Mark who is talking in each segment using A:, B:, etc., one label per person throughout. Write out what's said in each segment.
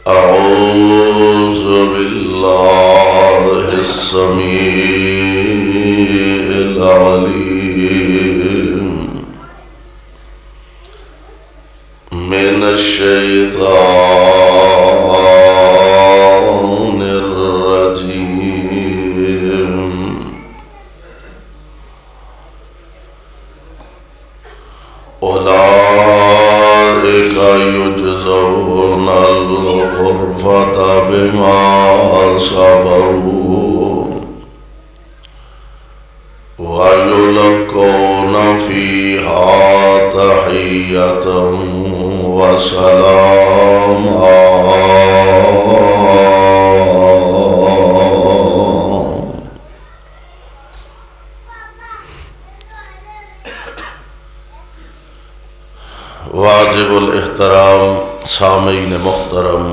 A: أعوذ بالله السميع العليم من الشيطان الرجيم. أولئك يجزون الغرفة بما صبروا ويلقون فيها تحية وسلاما. واجب الاحترام سامعین محترم،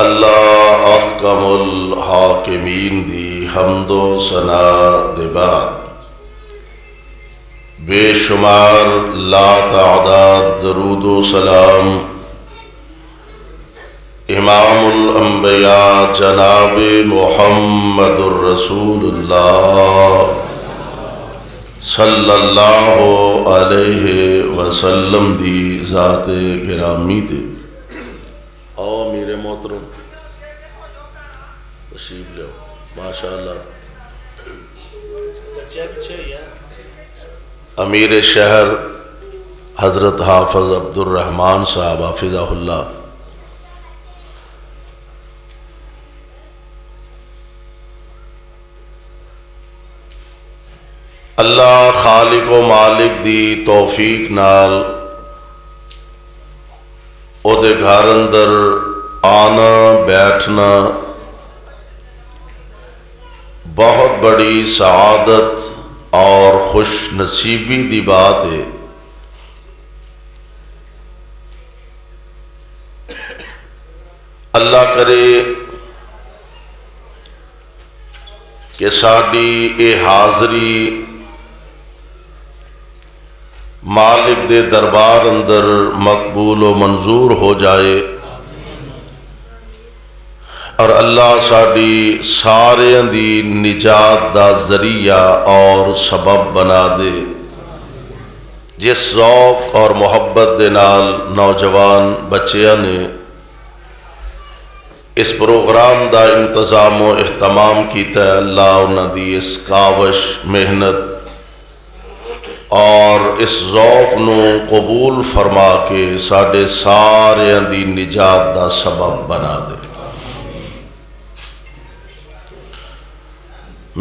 A: اللہ احکم الحاکمین دی حمد و ثنا دے بعد بے شمار لا تعداد درود و سلام امام الانبیاء جناب محمد الرسول اللہ صلی اللہ علیہ وسلم دی ذات گرامی تے آؤ میرے محترم تشریف لے ماشاءاللہ امیر شہر حضرت حافظ عبد الرحمن صاحب حافظہ اللہ، اللہ خالق و مالک دی توفیق نال او دے گھر اندر آنا بیٹھنا بہت بڑی سعادت اور خوش نصیبی دی بات ہے۔ اللہ کرے کہ ساڈی اے حاضری مالک دے دربار اندر مقبول و منظور ہو جائے اور اللہ ساڈی سارے دی نجات دا ذریعہ اور سبب بنا دے۔ جس ذوق اور محبت دے نال نوجوان بچیاں نے اس پروگرام دا انتظام و اہتمام کیتا ہے، اللہ انہاں دی اس کاوش محنت اور اس ذوق نو قبول فرما کے ساڈے سارے دی نجات دا سبب بنا دے۔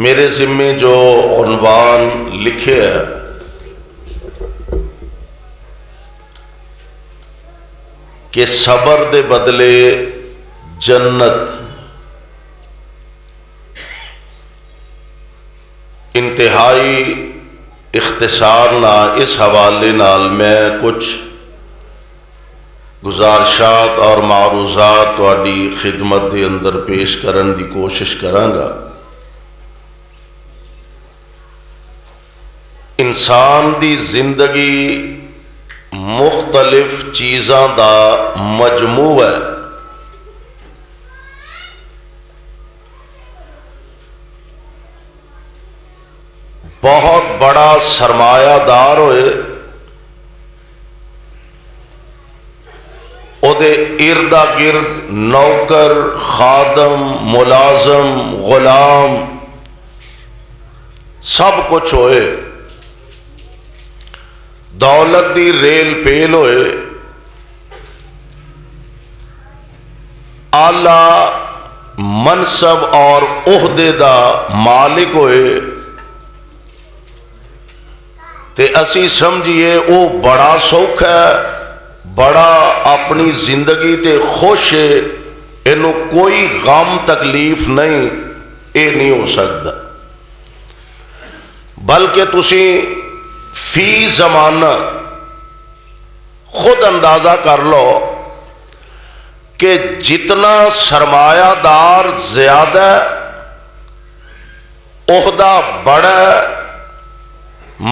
A: میرے ذمے جو عنوان لکھے ہے کہ صبر دے بدلے جنت، انتہائی اختصار نہ اس حوالے نال میں کچھ گزارشات اور معروضات تہاڈی خدمت دے اندر پیش کرن دی کوشش کراں گا۔ انسان دی زندگی مختلف چیزاں دا مجموع ہے۔ بہت بڑا سرمایہ دار ہوئے او دے اردا گرد نوکر، خادم، ملازم، غلام سب کچھ ہوئے، دولت دی ریل پیل ہوئے، اعلی منصب اور عہدے دا مالک ہوئے تے اسی سمجھیے او بڑا سوکھ ہے، بڑا اپنی زندگی تے خوش ہے، اینو کوئی غم تکلیف نہیں، اے نہیں ہو سکتا۔ بلکہ تسی فی زمانہ خود اندازہ کر لو کہ جتنا سرمایہ دار زیادہ عہدہ بڑا،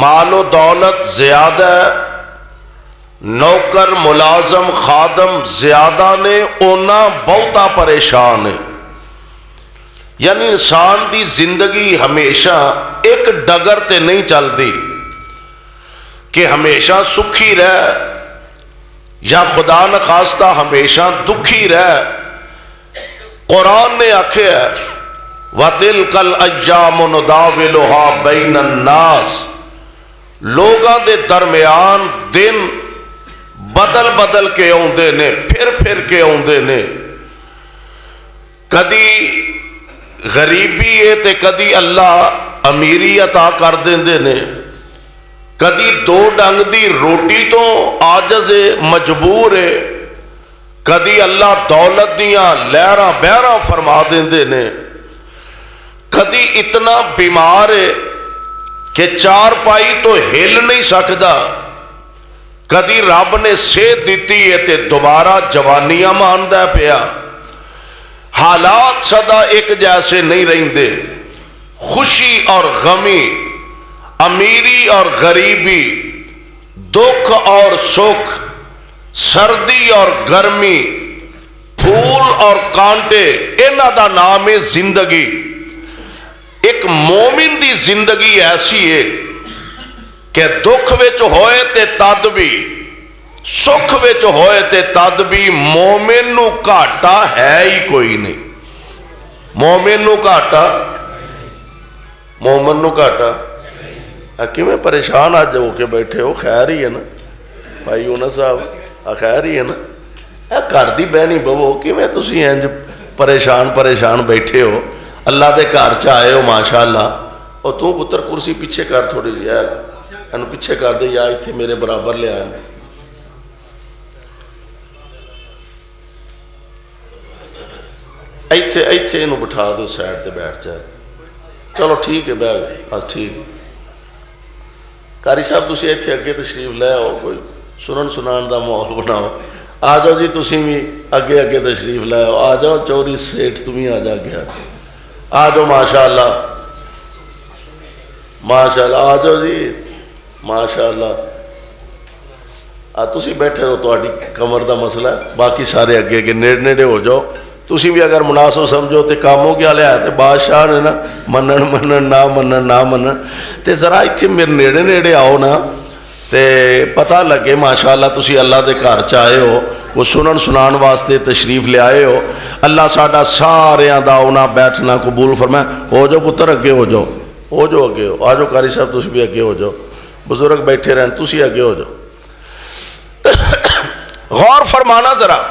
A: مال و دولت زیادہ، نوکر ملازم خادم زیادہ نے اونا بہتا پریشان ہے. یعنی انسان دی زندگی ہمیشہ ایک ڈگر تے نہیں چلتی کہ ہمیشہ سکھی رہ یا خدا نخواستہ ہمیشہ دکھی رہ. قرآن نے آکھے ہے وَتِلْكَ الْأَيَّامُ نُدَاوِلُهَا بَيْنَ النَّاسِ، لوگاں دے درمیان دن بدل بدل کے آندے نے، پھر کے آندے نے. کدی غریبی ہے تے کدی اللہ امیری عطا کر دیندے نے، کدی دو ڈنگ دی روٹی تو عاجز مجبور ہے، کدی اللہ دولت دیاں لہراں بہراں فرما دیندے نے، کدی اتنا بیمار ہے کہ چار پائی تو ہل نہیں سکدا، کدی رب نے صحت دیتی ہے تے دوبارہ جوانیاں ماندا پیا. حالات سدا ایک جیسے نہیں رہندے. خوشی اور غمی، امیری اور غریبی، دکھ اور سکھ، سردی اور گرمی، پھول اور کانٹے، انہاں دا نام ہے زندگی. ایک مومن دی زندگی ایسی ہے کہ دکھ وچ ہوئے تے تد بھی، سکھ وچ ہوئے تے تد بھی مومن نو گھاٹا ہے ہی کوئی نہیں. مومن نو گھاٹا، مومن نو گھاٹا. کیویں پریشان آج ہو کے بیٹھے ہو؟ خیر ہی ہے نا بھائی یونس صاحب؟ خیر ہی ہے نا؟ گھر دی بہنی بہو کیویں تسی انج پریشان بیٹھے ہو؟ اللہ دے گھر چ آئے ہو ماشاءاللہ. اور تو پتر کرسی پیچھے کر تھوڑی جی، اینو پیچھے کر دے یا ایتھے میرے برابر لے آئے. ایتھے اینو بٹھا دو، سائڈ تے بیٹھ جائے. چلو ٹھیک ہے بیٹھ، بس ٹھیک. قاری صاحب تسی ایتھے اگے تشریف لے آؤ، کوئی سنان دا ماحول بناؤ. آ جاؤ جی تسی بھی اگے تشریف لے آؤ. آ جاؤ چوری سیٹھ تمہیں آ جا گیا، آ جاؤ ماشاءاللہ ماشاءاللہ. آ جاؤ جی ماشاءاللہ. تسی بیٹھے رہو، تہاڈی کمر دا مسئلہ ہے. باقی سارے اگے نیڑے ہو جاؤ. تسی بھی اگر مناسب سمجھو تے کاموں کیا لیا تے بادشاہ نے نا منن نہ منن تے ذرا ایتھے میرے نیڑے آؤ نا تے پتہ لگے ماشاءاللہ تسی اللہ دے گھر چ آئے ہو، وہ سنان واسطے تشریف لے آئے ہو. اللہ ساڈا ساریاں دا آنا بیٹھنا قبول فرمائے. ہو جاؤ پتر اگے ہو جاؤ اگے ہو. آ جاؤ قاری صاحب تسی بھی اگے ہو جاؤ. بزرگ بیٹھے رہن، تسی اگے ہو جاؤ. غور فرمانا ذرا،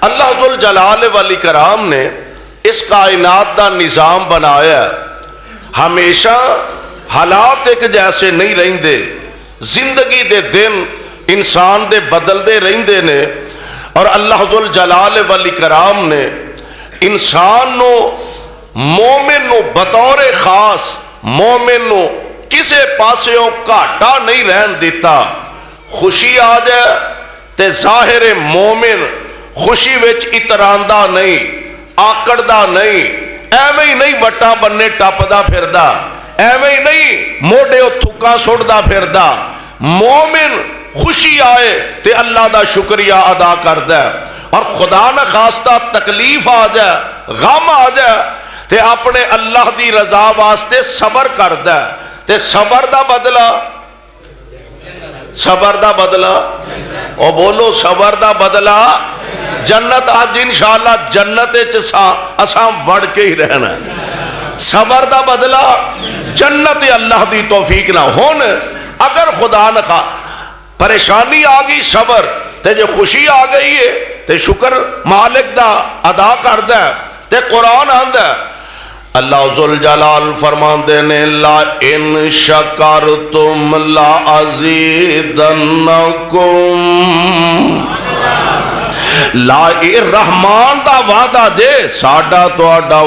A: اللہ ذوالجلال والاکرام نے اس کائنات دا نظام بنایا ہے. ہمیشہ حالات ایک جیسے نہیں رہندے. زندگی دے دن انسان دے بدلدے رہندے نے. اور اللہ ذوالجلال والاکرام نے انسان نو، مومن نو بطور خاص مومن نو کسے پاسیوں گھاٹا نہیں رہن دیتا. خوشی آ جائے تے ظاہر مومن خوشی وچ اتراندا نہیں، آکڑدا نہیں، ایویں ہی نہیں وٹا بننے ٹپدا پھردا، ایویں ہی نہیں موڈے تھکا سٹدا پھردا. مومن خوشی آئے تے اللہ دا شکریہ ادا کردا ہے. اور خدا نہ خواستہ تکلیف آ جائے، غم آ جائے تے اپنے اللہ دی رضا واسطے صبر کردا ہے. تے صبر دا بدلہ او بولو، صبر دا بدلہ جنت. آج انشاءاللہ جنت اساں وڑ کے ہی رہنا ہے. صبر دا بدلہ جنت اللہ دی توفیق نہ ہون. اگر خدا نہ پریشانی آ گئی صبر تے جو خوشی آ گئی ہے تے شکر مالک دا ادا کردا ہے. تے قرآن آندا ہے، اللہ ذوالجلال فرماندے نے لا ان شکرتم لا ازیدنکم. لا اے رحمان دا وعدہ جے ساڈا تہاڈا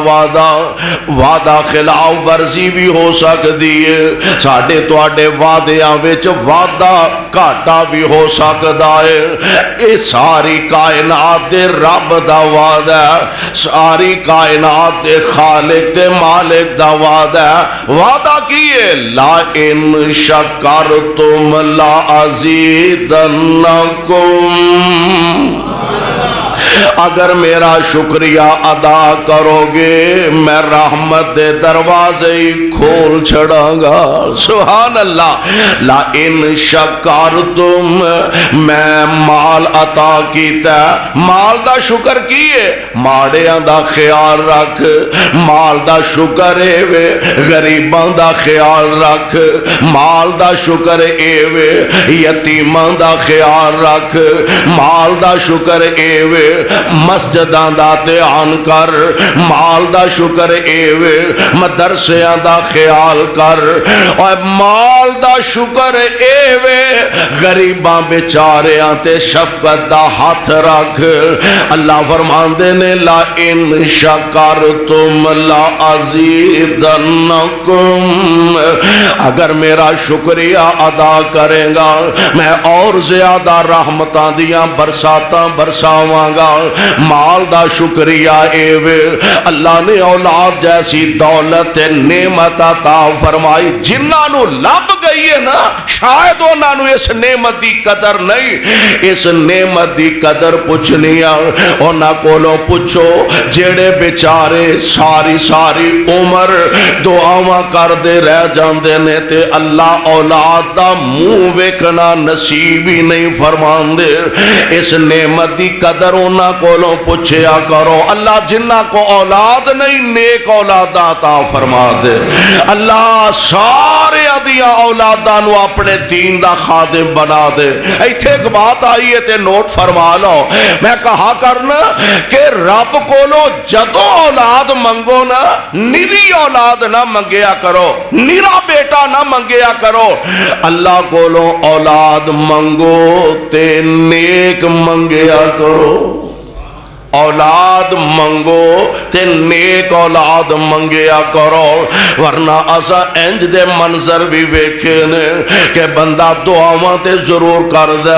A: وعدہ خلاف ورزی بھی ہو سکدی ہے ساڈے تہاڈے وعدیاں وچ وعدہ گھاٹا بھی ہو سکدا ہے اے ساری کائنات دے رب دا وعدہ ہے ساری کائنات دے خالق تے مالک دا وعدہ ہے وعدہ کیے لا ان شکرتم لا ازیدنکم اگر میرا شکریہ ادا کرو گے میں رحمت دے دروازے ہی کھول چھڑاں گا سبحان اللہ لا ان شکرتم میں مال عطا کیتا مال دا شکر کیے ماڑیاں دا خیال رکھ مال دا شکر اے وے غریباں دا خیال رکھ مال دا شکر اے وے یتیماں دا خیال رکھ مال دا شکر اے وے مسجداں دا دھیان کر مال دا شکر اے وے مدرسیاں دا خیال کر اور مال دا شکر اے وے غریباں بیچاریاں تے شفقت دا ہاتھ رکھ اللہ فرماندے نے لا ان شکرتم لا ازیدنکم اگر میرا شکریہ ادا کرے گا میں اور زیادہ رحمتاں دیاں برساتاں برساواں گا مال دا شکریہ اے وے اللہ نے اولاد جیسی دولت نعمت عطا فرمائی جنہاں نو لب گئی ہے نا شاید انہاں نو اس نعمت دی قدر نہیں اس نعمت دی قدر پوچھنی انہاں کولوں پوچھو جیڑے بیچارے ساری عمر دعاواں کر دے رہ جاندے نے تے اللہ اولاد دا منہ ویکھنا نصیب ہی نہیں فرماندے اس نعمت دی قدر انہاں کولوں پوچھیا کرو اللہ جنہ کو اولاد نہیں نیک اولاد عطا فرما دے اللہ سارے دیاں اولاداں نو اپنے دین دا خادم بنا دے ایتھے ایک بات آئی ہے تے نوٹ فرما لو میں کہا کرنا کہ رب کولوں جدوں اولاد منگو نا نیری اولاد نہ منگیا کرو نیرا بیٹا نہ منگیا کرو اللہ کولوں اولاد منگو تے نیک منگیا کرو اولاد منگو تے نیک اولاد منگیا کرو ورنہ اسا انج دے منظر بھی ویکھے نے کہ بندہ دعاواں تے ضرور کر دے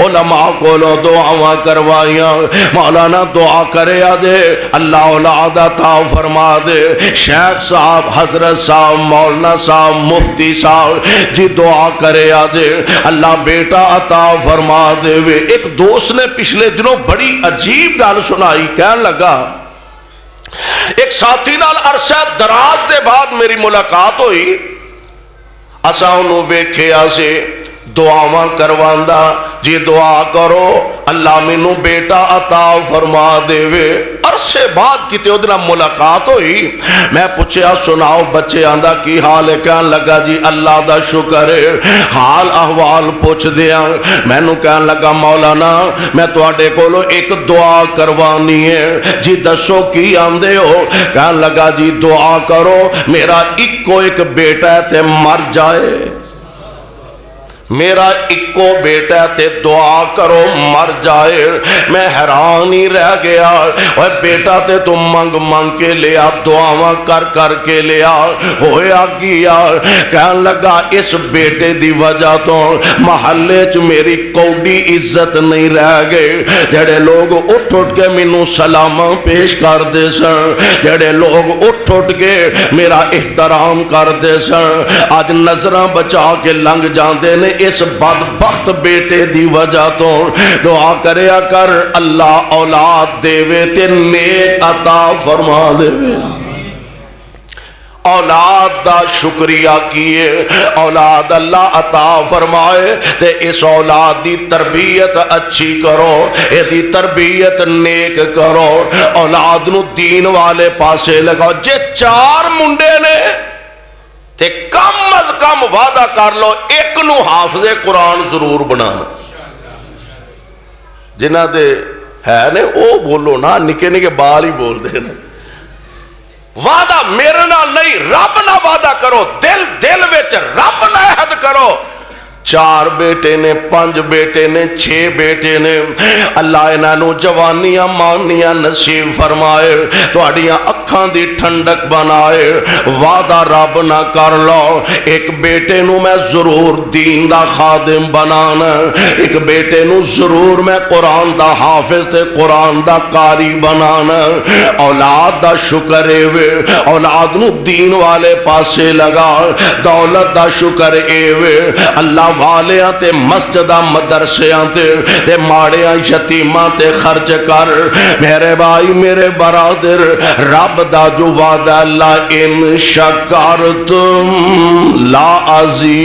A: علماء کولوں دعاواں کروائیاں مولانا دعا کرے دے اللہ اولاد عطا فرما دے شیخ صاحب حضرت صاحب مولانا صاحب مفتی صاحب جی دعا کرے دے اللہ بیٹا عطا فرما دے وے ایک دوست نے پچھلے دنوں بڑی عجیب گل سنائی کہنے لگا ایک ساتھی نال عرصہ دراز دے بعد میری ملاقات ہوئی اساں انہوں ویکھیا سے دعاواں کرواندا جی دعا کرو اللہ مینوں بیٹا عطا فرما دے وے عرصے بعد کتے او دن ملاقات ہوئی میں پوچھیا سناؤ بچے آندا کی حال ہے کہن لگا جی اللہ دا شکر ہے حال احوال پوچھ دیاں میں نو کہن لگا مولانا میں تواڈے کولوں ایک دعا کروانی ہے جی دسو کی آندے ہو کہن لگا جی دعا کرو میرا ایک بیٹا ہے تے مر جائے میرا ایکو بیٹا تے دعا کرو مر جائے میں حیران ہی رہ گیا اور بیٹا تے تم منگ کے لیا دعاواں کر کے لیا ہویا گیا کہن لگا اس بیٹے دی وجہ تو محلے چ میری کوڑی عزت نہیں رہ گئے جڑے لوگ اٹھ کے مینوں سلاماں پیش کر دے سن جڑے لوگ اٹھ کے میرا احترام کر دے سن آج نظراں بچا کے لنگ جاندے نے اس بدبخت بیٹے دی وجہ تو دعا کریا کر اللہ اولاد دے وے تے نیک عطا فرما دے وے اولاد دا شکریہ کیے اولاد اللہ عطا فرمائے تے اس اولاد دی تربیت اچھی کرو اے دی تربیت نیک کرو اولاد نو دین والے پاسے لگاؤ جے 4 منڈے نے تے کم از کم وعدہ کر لو ایک نو حافظ قرآن ضرور بنانا جنہ دے ہے نے او بولو نا نکے نکے بال ہی بول دے نا وعدہ میرے نال نہیں رب نہ وعدہ کرو دل وچ رب نہ عہد کرو 4 بیٹے نے 5 بیٹے نے 6 بیٹے نے اللہ انہاں نو جوانیاں مانیاں نصیب فرمائے تہاڈیاں اکھاں دی ٹھنڈک بنائے وعدہ رب نہ کر لو ایک بیٹے نو میں ضرور دین دا خادم بنانا ایک بیٹے نو ضرور میں قرآن دا حافظ تے قرآن دا قاری بنانا اولاد دا شکر اے وے اولاد نو دین والے پاسے لگا دولت دا شکر اے وے اللہ والیاں تے مسجدہ مدرسیاں تے ماڑیاں یتیماں تے خرچ کر میرے بھائی میرے برادر رب دا جو وعدہ اللہ ان شکرتم لا ازیدنکم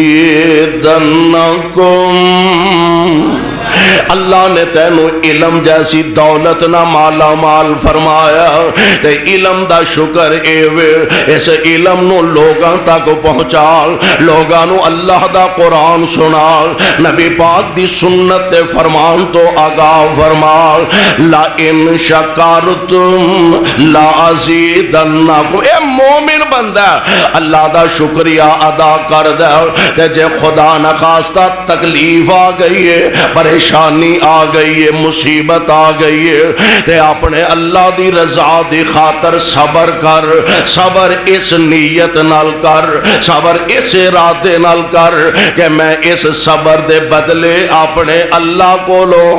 A: اللہ نے تینو علم جیسی دولت نہ مالا مال فرمایا تے علم دا شکر اے وے اس علم نو لوگاں تک پہنچا لوگاں نو اللہ دا قرآن سنا نبی پاک دی سنت تے فرمان تو آگاہ فرما لا ان شکرتم لا ازیدنکم اے مومن بندہ اللہ دا شکریہ ادا کر دے تے جے خدا نخواستہ تکلیف آ گئی ہے پریشانی آ گئی ہے مصیبت آ گئی ہے تے اپنے اللہ دی رضا دی خاطر صبر کر صبر اس نیت نال کر صبر اس ارادے نال کر کہ میں اس صبر دے بدلے اپنے اللہ کولوں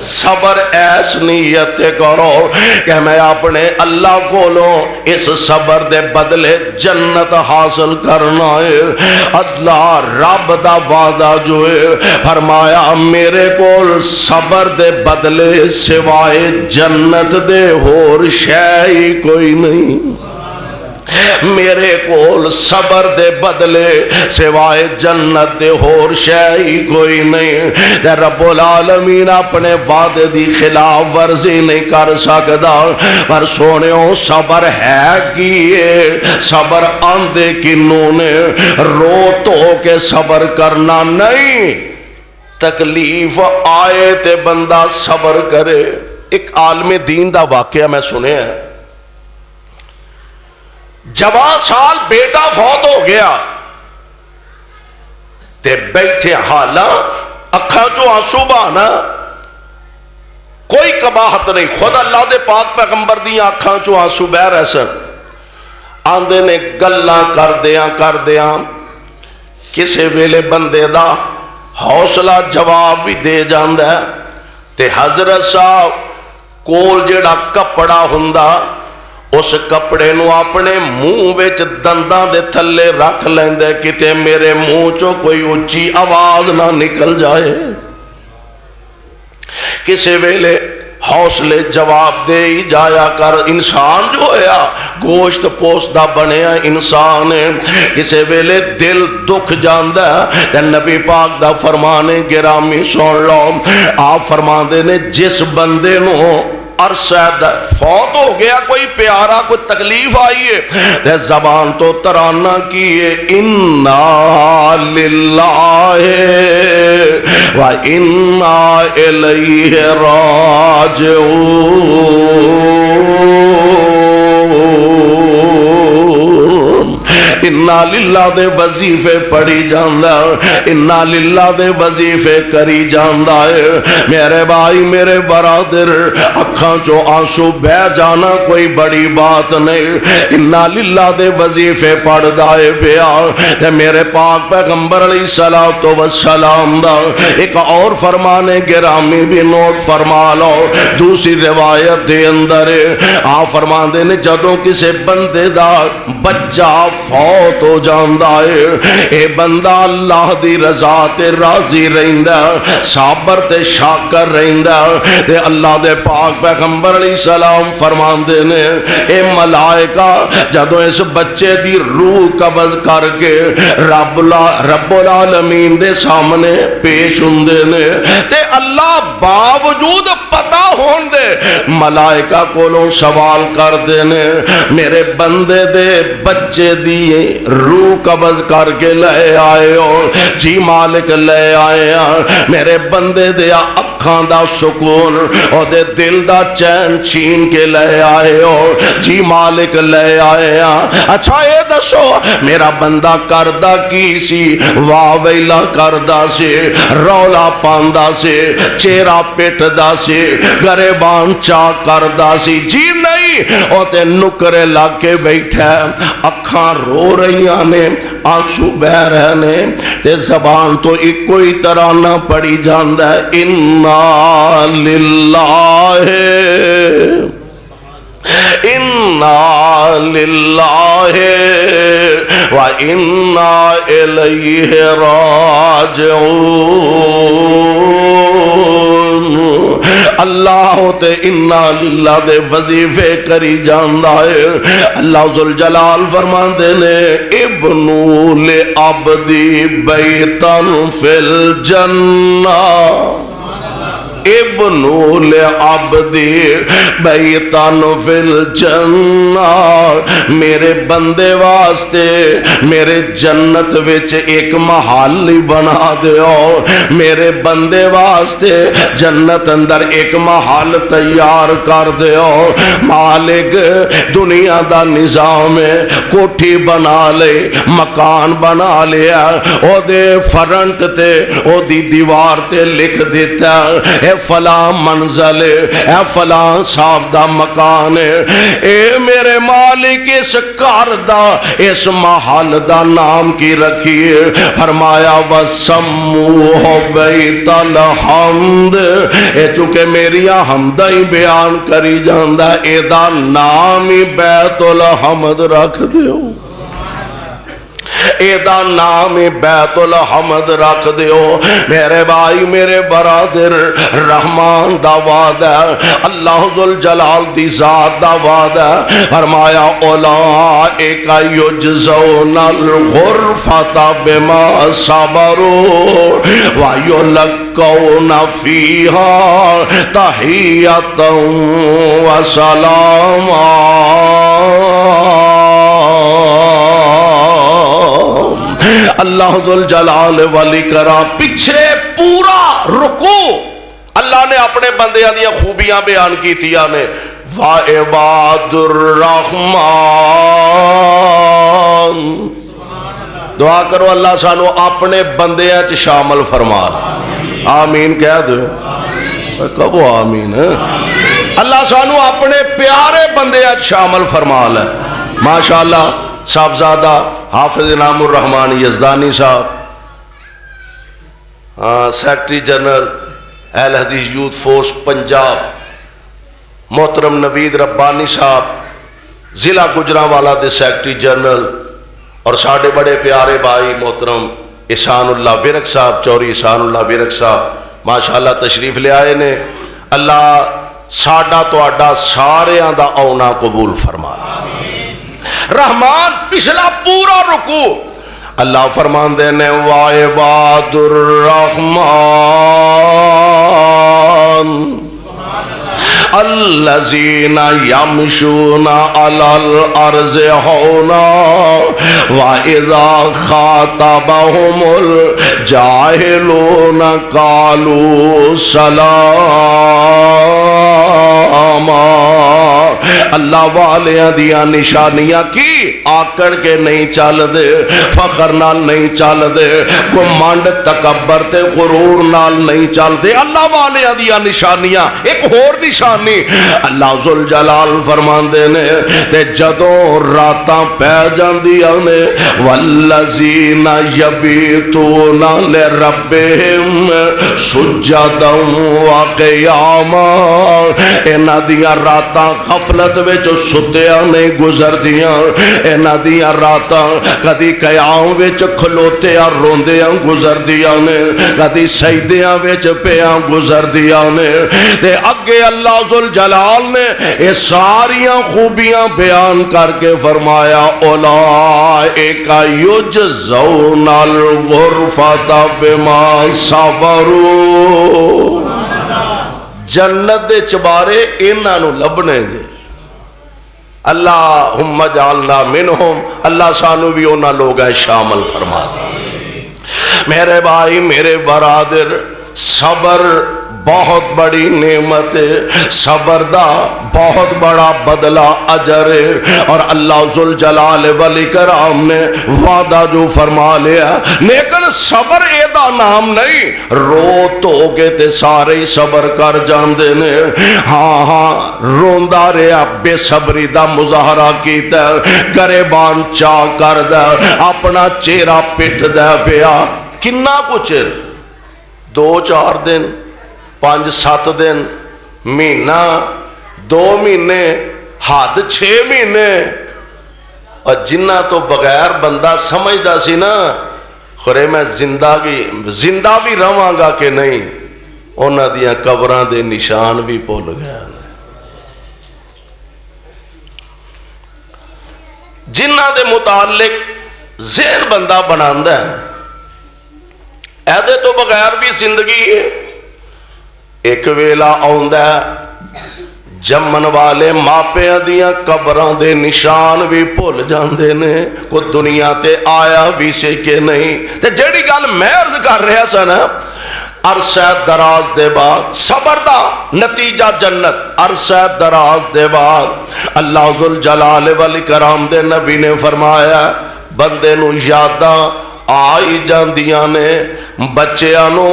A: صبر ایس نیت کرو کہ میں اپنے اللہ کولوں اس صبر دے بدلے جنت حاصل کرنا ہے اللہ رب دا وعدہ جو ہے فرمایا میرے کول صبر دے بدلے سوائے جنت دے ہور شے کوئی نہیں میرے کول صبر دے بدلے سوائے جنت دے ہور شے کوئی نہیں تے رب العالمین اپنے وعدے دی خلاف ورزی نہیں کر سکدا پر سونےو صبر ہے کیے صبر آندے کنوں نے رو تو کے صبر کرنا نہیں تکلیف آئے تے بندہ صبر کرے ایک عالم دین دا واقعہ میں سنے ہیں جوان سال بیٹا فوت ہو گیا تے بیٹھے حالاں اکھاں چو آنسو بہانا کوئی قباحت نہیں خود اللہ دے پاک پیغمبر دیاں اکھاں چو آنسو بہ رہے سن آندے نے گلاں کر دیاں کسے ویلے بندے دا حوصلہ جواب بھی دے جاندا ہے تے حضرت صاحب کول جڑا کپڑا ہوندا اس کپڑے نو اپنے منہ وچ دنداں دے تھلے رکھ لیندے کتے میرے منہ چو کوئی اونچی آواز نہ نکل جائے کسے ویلے حوصلے جواب دے ہی جایا کر انسان جو ہے گوشت پوست دا بنیا انسان ہے کسے ویلے دل دکھ جاندہ ہے تے نبی پاک دا فرمانے گرامی سن لو آپ فرماندے نے جس بندے نو عرصہ فوت ہو گیا کوئی پیارا کوئی تکلیف آئی ہے تے زبان تو ترانہ کیے اِنَّا لِلَّهِ وَإِنَّا إِلَيْهِ راجعون اِنَّا لِلَّهِ دے وظیفے پڑھی جاندہ اِنَّا لِلَّهِ دے وظیفے کری جاندہ میرے بھائی میرے برادر اکھاں چو آنسو بہ جانا کوئی بڑی بات نہیں اِنَّا لِلَّهِ دے وظیفے پڑھ دائے پیا تے میرے پاک پیغمبر علیہ السلام دا ایک اور فرمانے گرامی بھی نوٹ فرما لو دوسری روایت دے اندر آپ فرمان دے نے جدوں کسے بندے دا بچہ فوت ہو جاندہ اے بندہ اللہ دی رضا تے راضی رہندہ صابر تے شاکر رہندہ تے اللہ دے پاک پیغمبر علیہ السلام فرمان دے نے اے ملائکہ جدوں اس بچے دی روح قبض کر کے رب العالمین دے سامنے پیش ہوندے نے تے اللہ باوجود پتہ ہون دے ملائکہ کولوں سوال کر دے نے میرے بندے دے بچے دی روح قبض کر کے لے آئے ہو جی مالک لے آئے ہیں میرے بندے دیا اکھاں دا سکون او دے دل دا چین چھین کے لے آئے ہو جی مالک لے آئے ہاں اچھا اے دسو میرا بندہ کردہ کی سی واہ ویلا کردہ سے رولا پاندہ سے چیرا پیٹ دا سے گریبان چا کردہ سی جی نہیں او تے نکرے لگ کے بیٹھا اکھاں رو رہیاں نے آنسو بہ رہے نے تے زبان تو ایک کوئی طرح نہ پڑی جاندہ ہے اِنَّا لِلَّهِ اِنَّا لِلَّهِ وَإِنَّا إِلَيْهِ راجعون اللہ ہوتے اِنَّا لِلَّهِ دے وظیفے کری جاندہ ہے اللہ ذوالجلال فرماندے نے ابنو لِعَبْدِ بیتن فی الجنہ ابنو لعبدی بیتن فی الجنہ میرے بندے واسطے میرے جنت وچ ایک محل بنا دیو میرے بندے واسطے جنت اندر ایک محل تیار کر دیو مالک دنیا دا نظام کوٹھی بنا لے مکان بنا لیا او دے فرنٹ تے او دی دیوار تے لکھ دیتا اے فلاں منزل اے فلاں صاحب دا مکان اے میرے مالک اس گھر دا اس محل دا نام کی رکھیے فرمایا وَسَمُّوهُ بَيْتَ الْحَمْدِ اے چونکہ میری حمدہ ہی بیان کری جاندہ اے دا نام ہی بیت الحمد رکھ دیو ایدہ نام بیت الحمد رکھ دیو میرے بھائی میرے برادر رحمان دا وعدہ اللہ ذوالجلال دی ذات دا وعدہ فرمایا اولئک یجزون الغرفۃ بما صبروا ویلقون فیہا تحیۃ وسلاما اللہ ذوالجلال والی کرا پچھے پورا رکوع اللہ نے اپنے بندیاں دیا خوبیاں بیان کی تیا نے وَعِبَادُ الرحمن دعا کرو اللہ سانو اپنے بندیاں چ شامل فرما آمین کہہ دو کب وہ آمین ہے اللہ سانو اپنے پیارے بندیاں چ شامل فرما لے ماشاءاللہ صاحبزادہ حافظ انعام الرحمن یزدانی صاحب سیکٹری جنرل اہل حدیث یوتھ فورس پنجاب محترم نوید ربانی صاحب ضلع گجرانوالہ دے سیکٹری جنرل اور ساڑھے بڑے پیارے بھائی محترم احسان اللہ ورک صاحب چوری احسان اللہ ورک صاحب ماشاءاللہ تشریف لے آئے نے اللہ ساڑھا تو آڈا سارے آندہ اونا قبول فرما رحمان پچھلا پورا رکوع اللہ فرمان دینے وَعِبَادُ الرحمن الذین یمشون علی الارض ہونا وَإِذَا خَاطَبَهُمُ الْجَاهِلُونَ قَالُوا سَلَامًا اللہ والیاں دیا نشانیاں کی آکڑ کے نہیں چال دے فخر نال نہیں چال دے گمانڈ تکبر تے غرور نال نہیں چال دے اللہ والیاں دیا نشانیاں ایک اور نشانی اللہ ذوالجلال فرمان دینے تے جدوں راتاں پہ جاندیاں نے والذین یبیتون لربہم سجدا وقیاما انہاں دیا راتاں غفلت وچ ستیاں نہیں گزر دیاں انہاں دیاں راتاں کدی قیام وچ کھلوتیاں روندیاں گزر دیاں نے کدی سجدیاں وچ پیاں گزر دیاں نے تے اگے اللہ ذوالجلال نے یہ ساریاں خوبیاں بیان کر کے فرمایا اولئک یجزون الغرفۃ بما صبروا جنت دے چبارے انہاں نو لبنے دے اللہم جعلنا منہم اللہ سانو بھی انہاں لوگاں شامل فرما دے میرے بھائی میرے برادر صبر بہت بڑی نعمت ہے، صبر دا بہت بڑا بدلہ اجر ہے، اور اللہ ذوالجلال والاکرام نے وعدہ جو فرما لیا، لیکن صبر اے دا نام نہیں، رو تو گے تے سارے ہی صبر کر جاندے نے۔ ہاں ہاں روندا رہیا، بے صبری دا مظاہرہ کیتا، گریبان چا کر دا، اپنا چہرہ پٹ دے پیا، کنا کچھ 2-4 دن 5-7 دن، مہینہ 2 مہینے، حد 6 مہینے، اور جنہ تو بغیر بندہ سمجھدا سی نا خورے میں زندہ بھی رہاں گا کہ نہیں، انہاں دیاں قبراں دے نشان بھی بھول گیا۔ جنہ دے متعلق ذہن بندہ بناندا ہے، ایدے تو بغیر بھی زندگی ہے۔ ایک ویلا آوندا ہے جمن والے ماپیاں دیاں قبراں دے نشان بھی بھول جاندے نے، کو دنیا تے آیا بھی سے کہ نہیں۔ تے جیڑی گل میں عرض کر رہا سا نا، عرصہ دراز دے بعد صبر دا نتیجہ جنت، عرصہ دراز دے بعد اللہ ذوالجلال والاکرام دے نبی نے فرمایا بندے نو یاداں آئی جاندیاں نے، بچیاں نو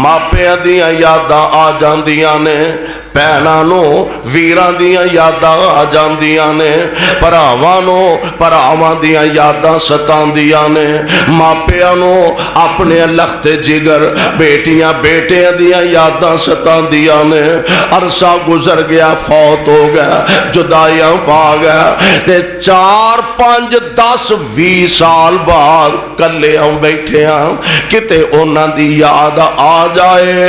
A: ماپیاں دیاں یاداں آ جاندیاں نے، بہناں نو ویراں دیاں یاداں آ جاندیاں نے، پراواں نو پراواں دیاں یاداں ستاندیاں نے، ماپیاں نو اپنے لخت جگر بیٹیاں بیٹیاں دیاں یاداں ستاندیاں نے۔ عرصہ گزر گیا، فوت ہو گیا، جدائیاں پا گیا، تے 4-5-10-20 سال بعد کلے ہم بیٹھے ہاں، کتے انہاں دی یاد آ جائے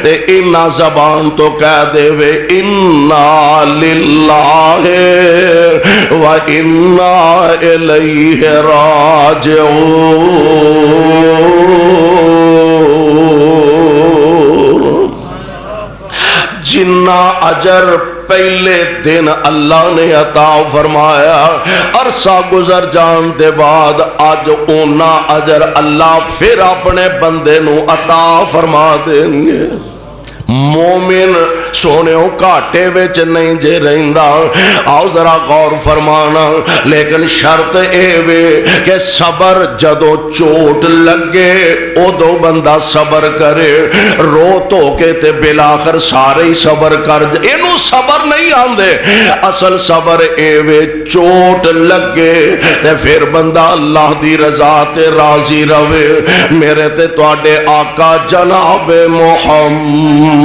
A: تے انہاں زبان تو کہہ دے وے اِنَّا لِلَّهِ وَإِنَّا إِلَيْهِ راجعون۔ جنہ اجر پہلے دن اللہ نے عطا فرمایا، عرصہ گزر جان دے بعد آج اونا اجر اللہ پھر اپنے بندے نو عطا فرما دیں گے۔ مومن سونےوں کاٹے وچ نہیں جے رہندا، آؤ ذرا غور فرمانا، لیکن شرط اے وے کہ صبر جدو چوٹ لگے ادو بندہ صبر کرے، رو تو کے تے بلاخر سارے ہی صبر کر جائے، اینو صبر نہیں آندے۔ اصل صبر اے وے چوٹ لگے تے پھر بندہ اللہ دی رضا تے راضی روے۔ میرے تے تواڈے آقا جناب محمد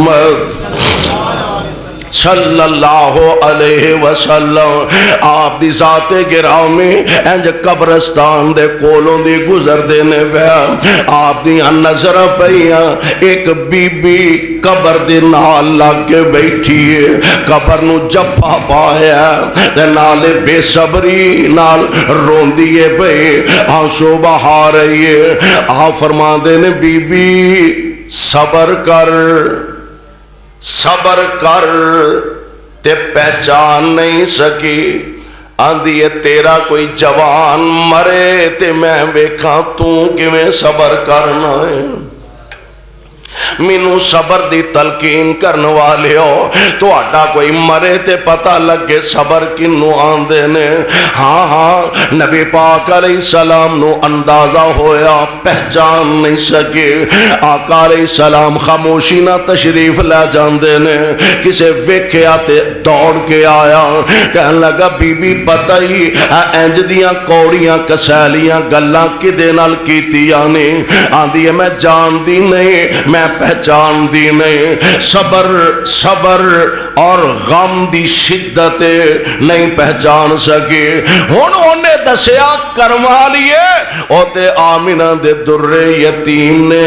A: صلی اللہ علیہ وسلم آپ دی ذات گرامی انج قبرستان دے کولوں دی گزر دینے پہ آپ دی نظر پئیاں، ایک بی بی قبر دے نال لگ کے بیٹھی ہے، قبر نو جپا پایا تے نالے بے صبری نال روندی ہے پئی، آنسو بہا رہی ہے۔ آپ فرما دینے بی بی صبر کر، صبر کر، تے پہچان نہیں سکی، آندھی ہے تیرا کوئی جوان مرے تے میں بیکھاں تو کیویں صبر کرنا ہے۔ مینوں صبر دی تلقین کرن والے ہو، تو آڈا کوئی مرے تے پتہ لگے صبر کنوں آندے نے۔ ہاں ہاں نبی پاک علیہ السلام نو اندازہ ہویا، پہچان نہیں سکے۔ آقا علیہ السلام خاموشی نہ تشریف لے جاندے نے، کسے ویکھیا تے دوڑ کے آیا، کہن لگا بی بی پتہ ہی انج دیاں کوڑیاں کسیلیاں گلاں کدے نال کیتیاں نے؟ آندی ہے میں جاندی نہیں، میں پہچان دی نہیں۔ صبر صبر اور غم دی شدت نہیں پہچان سکے۔ انہوں دسیا کرما لیے اوتے آمینہ دے در یتیم نے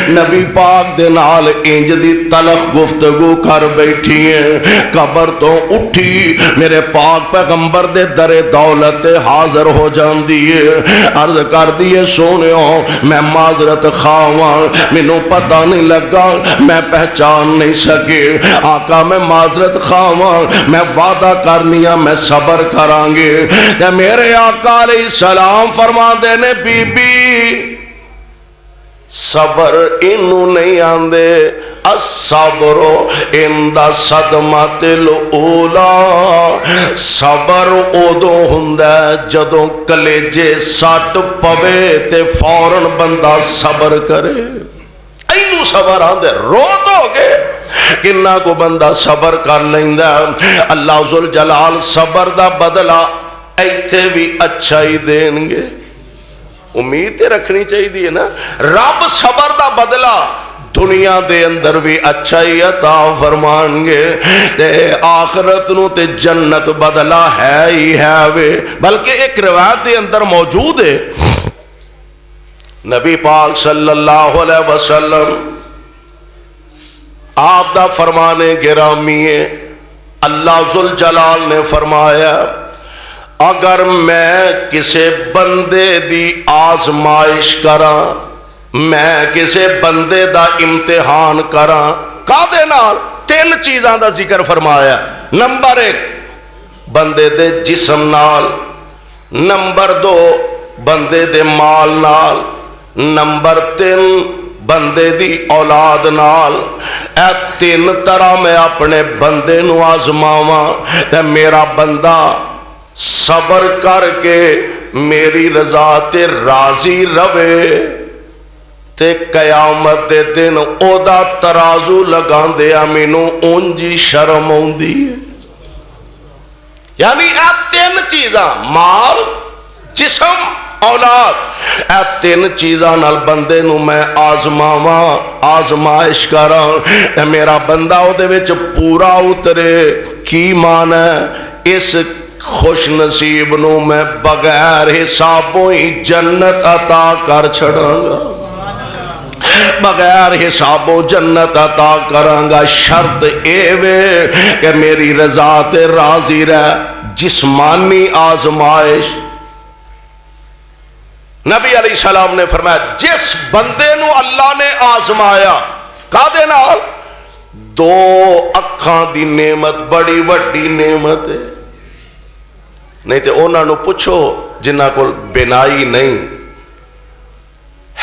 A: نبی پاک دے نال انج دی تلخ گفتگو کر بیٹھی ہیں، قبر تو اٹھی میرے پاک پیغمبر دے در دولت حاضر ہو جان دیئے، عرض کر دیئے سونیوں میں معذرت خواہاں، مینوں پتہ نہیں لگا، میں پہچان نہیں سکے۔ آقا میں معذرت خواہاں، میں وعدہ کرنیا میں صبر کرانگے۔ میرے آقا علیہ السلام فرما دینے بی بی صبر انہوں نہیں آندے، الصبر عند صدمۃ الاولی، صبر ادو ہوندا جدوں کلیجے سٹ پوے تے فوراً بندہ صبر کرے، اینو صبر آندے، رو دو گے کنہ کو بندہ صبر کر لیندا۔ اللہ ذوالجلال صبر دا بدلہ ایتھے بھی اچھا ہی دین گے، امید تے رکھنی چاہیے نا۔ رب صبر دا بدلہ دنیا دے اندر بھی اچھا ہی عطا فرمان گے، تے آخرت نو تے جنت بدلہ ہے ہی ہے وے۔ بلکہ ایک روایت دے اندر موجود ہے، نبی پاک صلی اللہ علیہ وسلم آپ دا فرمانے گرامی ہے، اللہ ذوالجلال نے فرمایا اگر میں کسے بندے دی آزمائش کراں، میں کسے بندے دا امتحان کراں، کادے نال؟ تین چیزاں دا ذکر فرمایا۔ نمبر ایک بندے دے جسم نال، نمبر دو بندے دے مال نال، نمبر تین بندے دی اولاد نال۔ اے تین طرح میں اپنے بندے نو آزماواں تے میرا بندہ صبر کر کے میری رضا تے راضی رہے تے قیامت دے دن او دا ترازو لگان دیا مینوں اونجی شرم ہوندی ہے۔ یعنی اے تین چیزاں، مال، جسم، اولاد، اے تین چیزاں نال بندے نو میں آزماواں، آزمائش کراں تے میرا بندہ او دے وچ پورا اترے۔ کی مان ہے؟ اس خوش نصیب نو میں بغیر حسابوں ہی جنت عطا کر چھڑاں گا، بغیر حسابوں جنت عطا کراں گا، شرط اے وے کہ میری رضا تے راضی رہ۔ جسمانی آزمائش، نبی علیہ السلام نے فرمایا جس بندے نو اللہ نے آزمایا کادے نال؟ دو اکھاں دی نعمت بڑی وڈی نعمت ہے، نہیں تے اونا نو پوچھو جنہ کو بینائی نہیں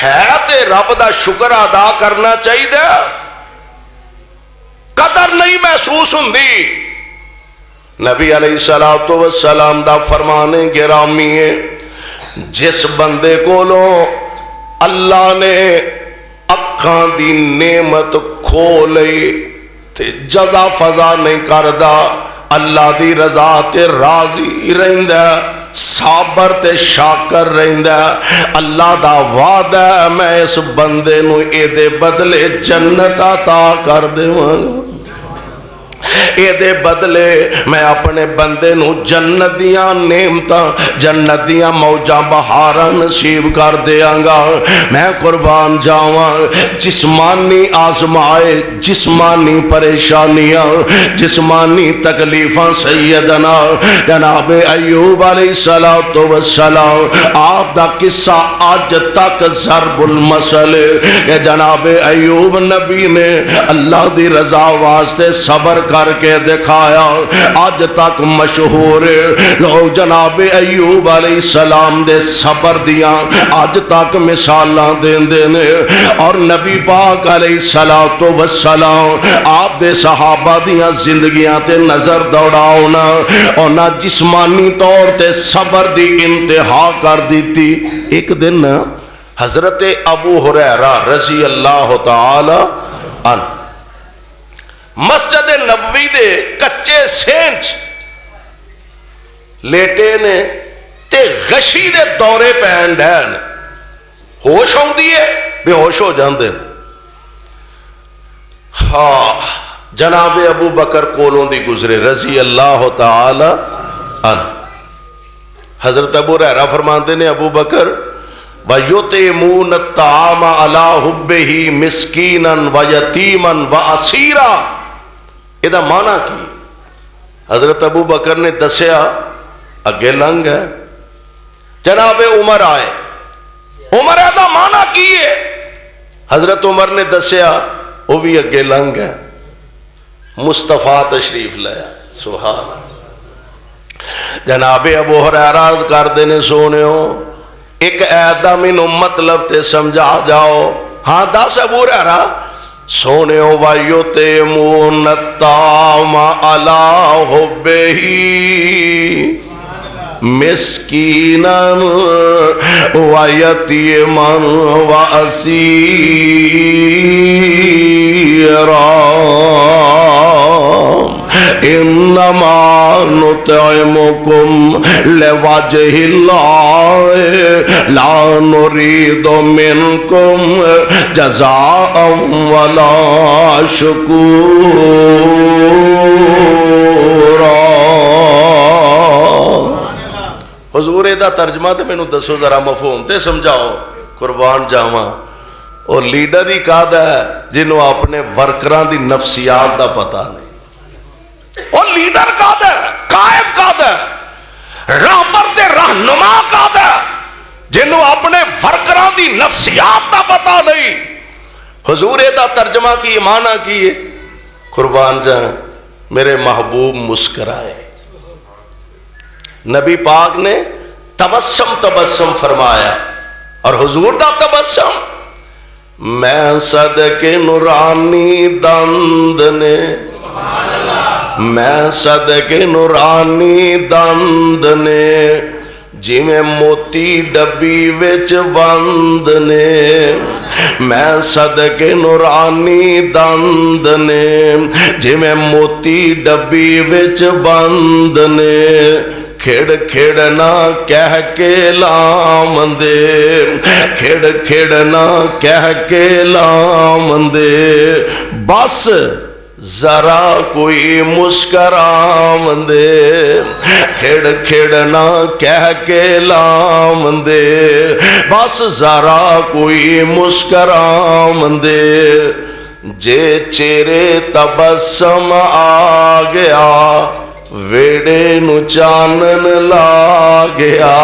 A: ہے تے رب دا شکر ادا کرنا چاہیے، قدر نہیں محسوس ہوندی۔ نبی علیہ السلام دا فرمانے گرامی ہے جس بندے کولوں اللہ نے اکھاں دی نعمت کھو لئی تے جزا فضا نہیں کردا، اللہ دی رضا تے راضی رہندا، صابر تے شاکر رہندا، اللہ دا وعدہ ہے میں اس بندے نو اے دے بدلے جنت عطا کر دیواں گا، اے دے بدلے میں اپنے بندے نو جنت دیاں نعمتاں، جنت دیاں موجاں بہاراں نصیب کر دیاں گا۔ میں قربان جاواں، جسمانی آزمائے، جسمانی پریشانیاں، جسمانی تکلیفاں، سیدنا جناب ایوب علیہ السلام آپ دا قصہ آج تک ضرب المثل ہے۔ جناب ایوب نبی نے اللہ دی رضا واسطے صبر کر کے دکھایا، آج تک مشہور لوگ جناب ایوب علیہ السلام دے صبر دیاں آج تک مثالاں دیندے نے، اور نبی پاک علیہ السلام آپ دے صحابہ دیاں زندگیاں تے نظر دوڑاؤنا، اونا جسمانی طور تے صبر دی انتہا کر دیتی۔ ایک دن حضرت ابو ہریرہ رضی اللہ تعالی عنہ مسجد نبوی دے کچے سینچ لیٹے نے تے غشی دے دورے پہن ڈین، ہوش ہوندی ہے بے ہوش ہو جاندے۔ ہاں جناب ابو بکر کولوں دی گزرے رضی اللہ تعالی عنہ۔ حضرت ابو ہریرہ فرماتے نے ابو بکر وَيُطْعِمُونَ الطَّعَامَ عَلَىٰ حُبِّهِ مِسْكِينًا وَيَتِيمًا وَأَسِيرًا، یہ معنی کی؟ حضرت ابو بکر نے دسیا اگے لنگ ہے، جناب عمر آئے، عمر دا معنی کی ہے؟ حضرت عمر نے دسیا وہ بھی اگے لنگ ہے، مصطفیٰ تشریف لیا، سبحان اللہ۔ جناب ابو ہریرہ عرض کر دینے سونیو ایک ایدہ مینوں مطلب تے سمجھا جاؤ۔ ہاں دس ابو ہریرہ، سونے وَيُطْعِمُونَ الطَّعَامَ عَلَىٰ حُبِّهِ مسکیناً وَیتیماً وَأَسِیرًا انما نطعمکم لوجہ اللہ لا نرید منکم جزاء ولا شکورا۔ حضور دا ترجمہ تے مینوں دسو ذرا مفہوم تے سمجھاؤ، قربان جاواں۔ اور لیڈر ہی کہدا ہے جنہوں اپنے ورکراں دی نفسیات دا پتہ نہیں۔ اور لیڈر کہدا ہے، قائد کہدا ہے، راہبر تے رہنما کہدا ہے جنہوں اپنے ورکراں دی نفسیات دا پتہ نہیں۔ حضور دا ترجمہ کی معنی کی ہے، قربان جاواں میرے محبوب مسکرائے۔ نبی پاک نے تبسم فرمایا، اور حضور دا تبسم میں صدقے نورانی دند نے، میں صدقے نورانی دند نے جویں موتی ڈبی وچ بند نے، میں صدقے نورانی دند نے جویں موتی ڈبی وچ بند نے، کھڑ کھڑ نہ کہہ کے لامندے، کھڑ کھڑ نہ کہہ کے لامندے، بس ذرا کوئی مسکرامندے، کھڑ کھڑ نہ کہہ کے لامندے، بس ذرا کوئی مسکرامندے، جے چہرے تبسم آ گیا ویڑے نو چانن لا گیا،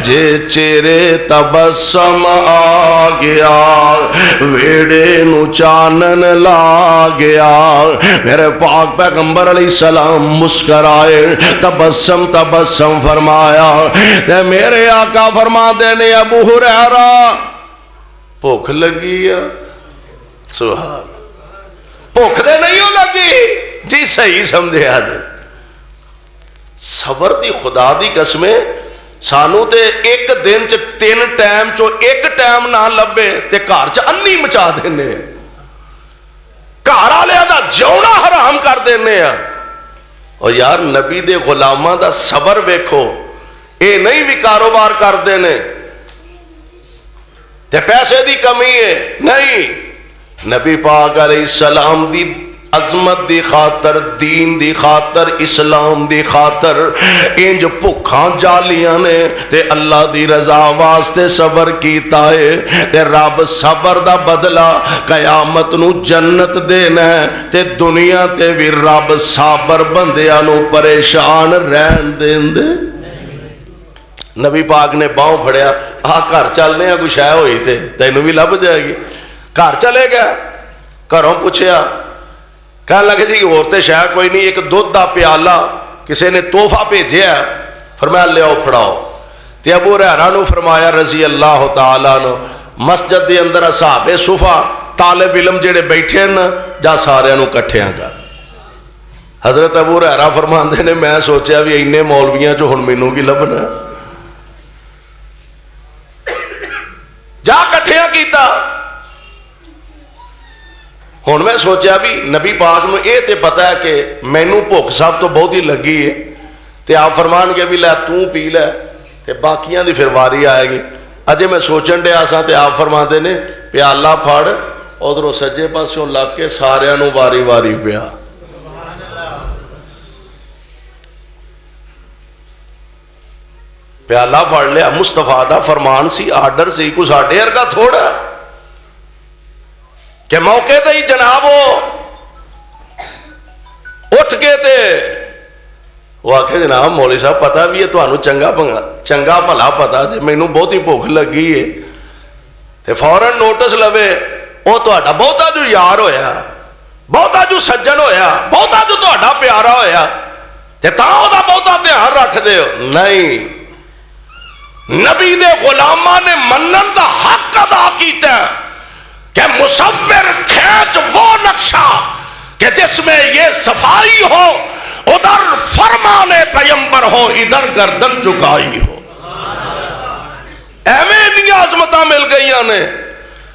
A: جے چہرے تبسم آ گیا ویڑے نو چانن لا گیا۔ میرے پاک پیغمبر علیہ السلام مسکرائے، تبسم فرمایا، تے میرے آقا فرما دینے ابو ہریرہ بھوک لگی ہے، سبحان، بھوک دے نہیں ہو لگی جی، صحیح سمجھے آدھے۔ صبر دی خدا دی قسمیں سانو تے ایک دن چ 3 ٹائم چو ایک ٹائم نہ لبے تے گھر چ انی مچا دینے، گھر والے دا جونا حرام کر دینے۔ اور یار نبی دے غلاماں دا صبر ویکھو، اے نہیں بھی کاروبار کر دینے تے پیسے دی کمی ہے، نہیں، نبی پاک علیہ السلام دی عظمت دی خاطر، دین دی خاطر، اسلام دی خاطر انج بھکھاں جالیاں نے تے اللہ دی رضا واسطے صبر کیتا ہے، تے رب صبر دا بدلہ قیامت نو جنت دینا ہے، تے دنیا تے بھی رب صابر بندیاں نو پریشان رہن دین دے۔ نبی پاک نے باؤں پھڑیا، گھر چلنے ہیں، کچھ ہے ہوئی تے تینوں بھی لب جائے گی۔ گھر چلے گیا، گھروں پوچھیا، کہنے لگے جی اور تے شاید کوئی نہیں، ایک دودھ دا پیالہ کسی نے تحفہ بھیجیا، فرمایا لے آؤ پھڑاؤ۔ تے ابو ہریرہ نو فرمایا رضی اللہ تعالیٰ عنہ، مسجد دے اندر اصحاب صفا طالب علم جڑے بیٹھے نا، جا سارے نو کٹھیاں کر۔ حضرت ابو ہریرہ فرماندے نے میں سوچیا بھی اینے مولویاں چو ہن مینوں کی لبنا، جا کٹھیاں کیتا۔ ہن میں سوچیا بھی نبی پاک نو اے تے پتہ ہے کہ مینوں بھوک سب تو بہت ہی لگی ہے، تے آپ فرمان گے بھی لے تو پی لے تے باقیاں دی پھر واری آئے گی۔ اجے میں سوچن ڈیا سا تے آپ فرماندے نے پیالہ پھڑ ادھروں سجے پاسوں لگ کے سارے نو واری واری پیا۔ پیالہ پڑھ لیا، مصطفیٰ دا فرمان سی، آرڈر سی، کو ساڈے ورگا تھوڑا کہ موقع تے ہی جناب وہ اٹھ کے تے وہ آکھے جناب مولوی صاحب پتہ بھی ہے تانوں چنگا بھلا پتہ جے مینوں بہت ہی بھوک لگی ہے، تے فوراً نوٹس لوے وہ تہاڈا بہتا جو یار ہویا، بہتا جو سجن ہویا، بہتا جو تہاڈا پیارا ہویا، تے تاں او دا بہتا دھیان رکھ دے ہو۔ نہیں، نبی دے غلاماں نے منن دا حق ادا کیتا کہ مصور کھینچ وہ نقشہ کہ جس میں یہ صفائی ہو، ادھر فرمان پیمبر ہو، ادھر گردن جھکائی ہو۔ ایویں نہیں عظمتاں مل گئیاں نے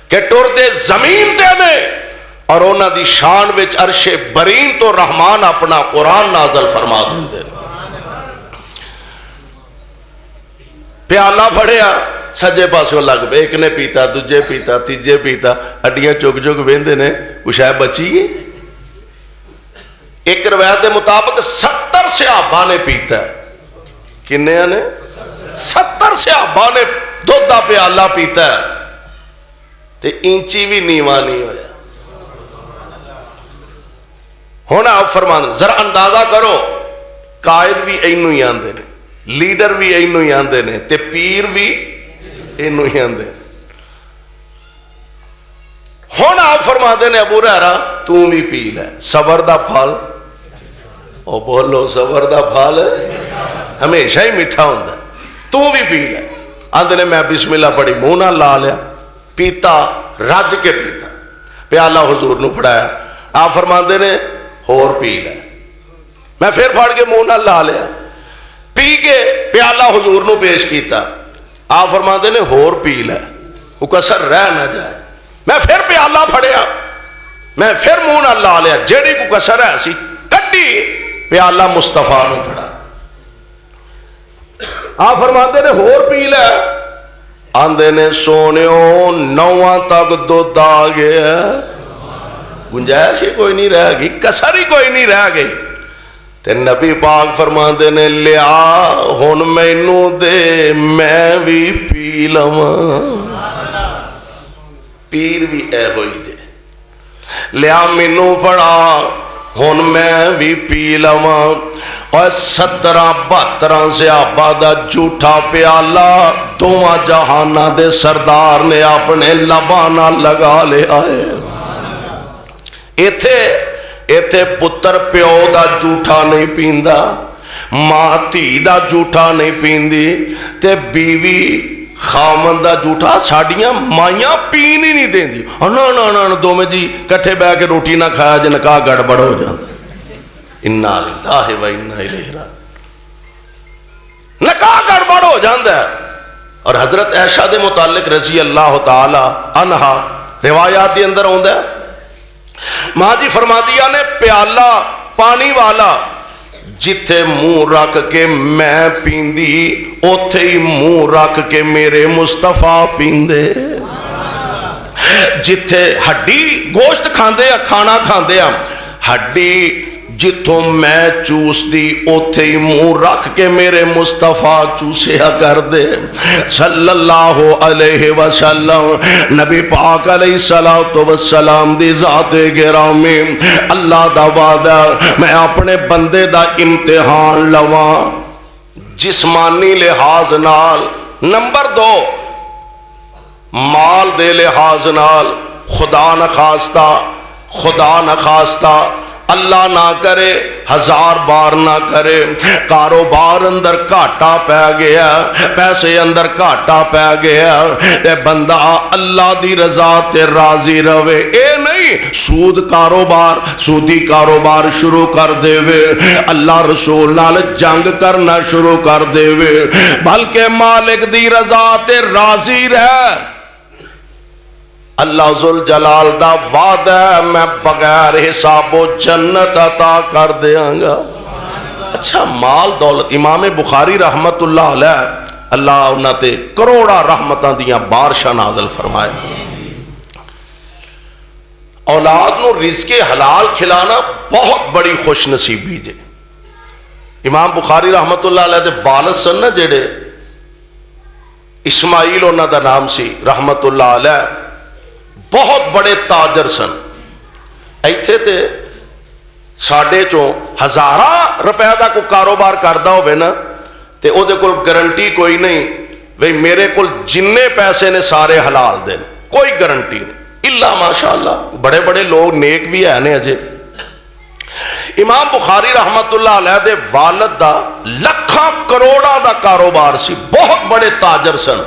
A: کہ ٹر دے زمین تے نے، اور انہاں دی شان وچ عرش برین تو رحمان اپنا قرآن نازل فرما دیندے۔ پیالہ پھڑیا، سجے پاسوں لگ پے، ایک نے پیتا، دوجے پیتا، تیجے پیتا، ہڈیاں چک چک ویندے نے کچھ ہے بچی ہے۔ ایک روایت کے مطابق 70 صحابہ نے پیتا ہے۔ کنے نے؟ 70 صحابہ نے دودھ دا پیالہ پیتا ہے، تے انچی بھی نیواں نہیں ہویا۔ ہونا آپ فرما دیں، ذرا اندازہ کرو، قائد بھی اینو ہی آندے نے، لیڈر بھی اینو ہی آندے نے، تے پیر بھی اینو ہی آندے نے۔ ہونا آپ فرما دیں ابو ہریرہ تو بھی پی لے، صبر دا پھل، او بولو صبر دا پھل ہمیشہ ہی میٹھا ہوندا ہے، تو بھی پی لے۔ آندے نے میں بسم اللہ پڑھی، منہ نہ لا لیا، پیتا رج کے پیتا، پیالہ حضور نو پڑھایا، آپ فرماندے نے ہور پی لے، میں پھر پھڑ کے منہ نہ لا لیا، پی کے پیالہ حضور نو پیش کیتا، آپ فرماندے نے ہور پی لے، وہ کسر رہ نہ جائے، میں پھر پیالہ پھڑیا، میں پھر منہ نہ لا لیا، جیڑی کو کسر ہے سی کٹی، پیالہ مصطفیٰ نو پڑھا، آپ فرماندے نے ہور پی لے، آندے نے سونیوں 9 تک دودھ آ گیا، گنجائش ہی کوئی نہیں رہ گئی، کسر ہی کوئی نہیں رہ گئی، تے نبی پاک فرماندے نے لیا ہن مینوں دے میں بھی پی لواں، پیر بھی اے ہوئی دے، لیا مینوں پڑا ہن میں بھی پی لواں، اور 17-72 صحابہ دا جھوٹا پیالہ دوواں جہاناں دے سردار نے اپنے لبانا لگا لے آئے۔ ایتھے پتر پیو دا جھوٹا نہیں پیندا، ماں دھی دا جھوٹا نہیں پیندی، تے بیوی خامن دا جھوٹا ساڈیاں مائیاں پین ہی نہیں دیندی، نا دو میں جی کٹھے بہ کے روٹی نہ کھایا جے نکاح گڑبڑ ہو جاتا، انا للہ و انا الیہ راجعون، نکاح گڑبڑ ہو جاتا ہے۔ اور حضرت عائشہ دے متعلق رضی اللہ تعالی عنہا روایات دے اندر ہوندا ہے، ماں جی فرما دیا نے پیالہ پانی والا جتھے منہ رکھ کے میں پیندی اوتھے ہی منہ رکھ کے میرے مصطفیٰ پیندے، جتھے ہڈی گوشت کھاندے ہیں کھانا کھاندے ہیں، ہڈی جتھوں میں چوس دی اوتھے ہی منہ رکھ کے میرے مصطفیٰ چوسیا کر دے صلی اللہ علیہ وسلم۔ نبی پاک علیہ السلام دی ذات گرامی، اللہ دا وعدہ میں اپنے بندے دا امتحان لواں جسمانی لحاظ نال، نمبر 2 مال دے لحاظ نال، خدا نخواستہ اللہ نہ کرے 1000 بار نہ کرے، کاروبار اندر گھاٹا پہ گیا، پیسے اندر گھاٹا پہ گیا، تے بندہ اللہ دی رضا تے راضی رہے، اے نہیں سودی کاروبار شروع کر دے وے، اللہ رسول نال جنگ کرنا شروع کر دے وے، بلکہ مالک دی رضا تے راضی رہ۔ اللہ ذوالجلال دا وعدہ ہے میں بغیر حساب و جنت عطا کر دیاں گا۔ اچھا مال دولت، امام بخاری رحمت اللہ علیہ، اللہ انہاں تے کروڑا رحمتاں دیاں بارشاں نازل فرمائے، اولاد نو رزق حلال کھلانا بہت بڑی خوش نصیبی جے۔ امام بخاری رحمت اللہ علیہ دے والد سن نا جڑے اسماعیل انہاں دا نام سی رحمت اللہ علیہ، بہت بڑے تاجر سن، ایتھے تے ساڑھے چوں 1000 روپے دا کو کاروبار کردہ ہوئے نا تے او دے کل گارنٹی کوئی نہیں وہی میرے کل جننے پیسے نے سارے حلال دے کوئی گارنٹی نہیں، اللہ ماشاءاللہ بڑے بڑے لوگ نیک بھی ہے نے اجے۔ امام بخاری رحمت اللہ علیہ دے والد دا لکھاں کروڑا دا کاروبار سی، بہت بڑے تاجر سن،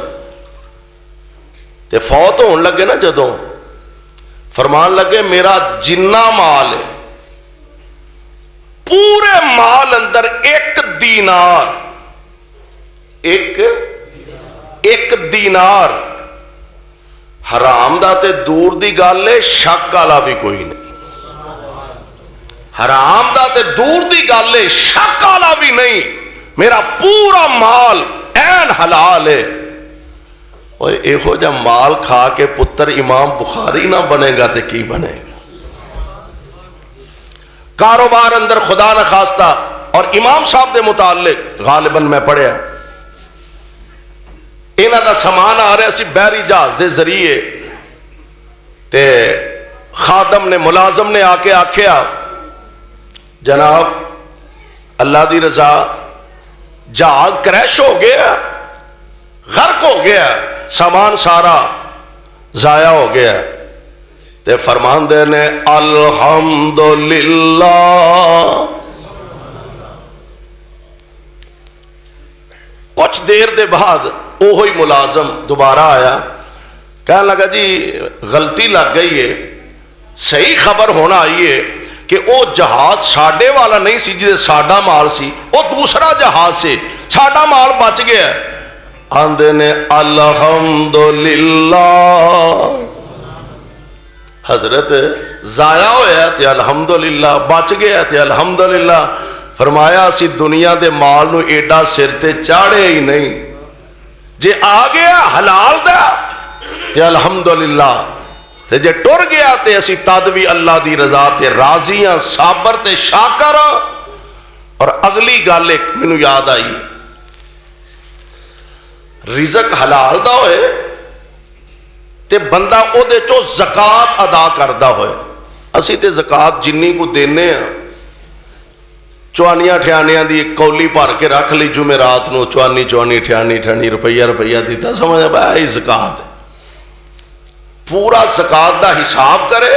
A: تے فوت ہون لگے نا جدوں فرمان لگے میرا جنہ مال ہے پورے مال اندر ایک دینار حرام دا تے دور دی گل ہے، شک والا بھی کوئی نہیں، حرام دا تے دور دی گل ہے، شک والا بھی نہیں، میرا پورا مال این حلال ہے۔ اوے ایہو جا مال کھا کے پتر امام بخاری نہ بنے گا تے کی بنے گا؟ کاروبار اندر خدا نہ خواستہ، اور امام صاحب دے متعلق غالباً میں پڑھیا انہاں دا سامان آ رہا سی بحری جہاز دے ذریعے، تے خادم نے ملازم نے آ کے آکھیا جناب اللہ دی رضا جہاز کریش ہو گیا، غرق ہو گیا، سامان سارا ضائع ہو گیا، تے فرمان دے نے الحمدللہ۔ کچھ دیر دے بعد وہی ملازم دوبارہ آیا، کہنے لگا جی غلطی لگ گئی ہے، صحیح خبر ہونا آئی ہے کہ وہ جہاز ساڈے والا نہیں سی جے ساڈا مال سی، وہ دوسرا جہاز سے ساڈا مال بچ گیا ہے۔ آندے نے الحمدللہ، حضرت ضائع ہویا تے الحمدللہ، بچ گیا تے الحمدللہ۔ فرمایا اسی دنیا دے مال نو ایڈا سر تے چاڑے ہی نہیں، جے آ گیا حلال دا تے الحمدللہ، تے جے ٹر گیا تے اسی تد بھی اللہ دی رضا تے راضیاں، صابر تے شاکر۔ اور اگلی گل ایک مینوں یاد آئی، رزق حلال دا ہوئے تے بندہ او دے چو زکات ادا کردا ہوئے۔ اسی تے زکات جنی کو دینے ہیں، چوانیاں ٹھیانیاں دی ایک کولی بھر کے رکھ لی جمعرات نو، چوانی ٹھیانی روپیہ دیتا، سمجھا بھائی زکات ہے۔ پورا زکات دا حساب کرے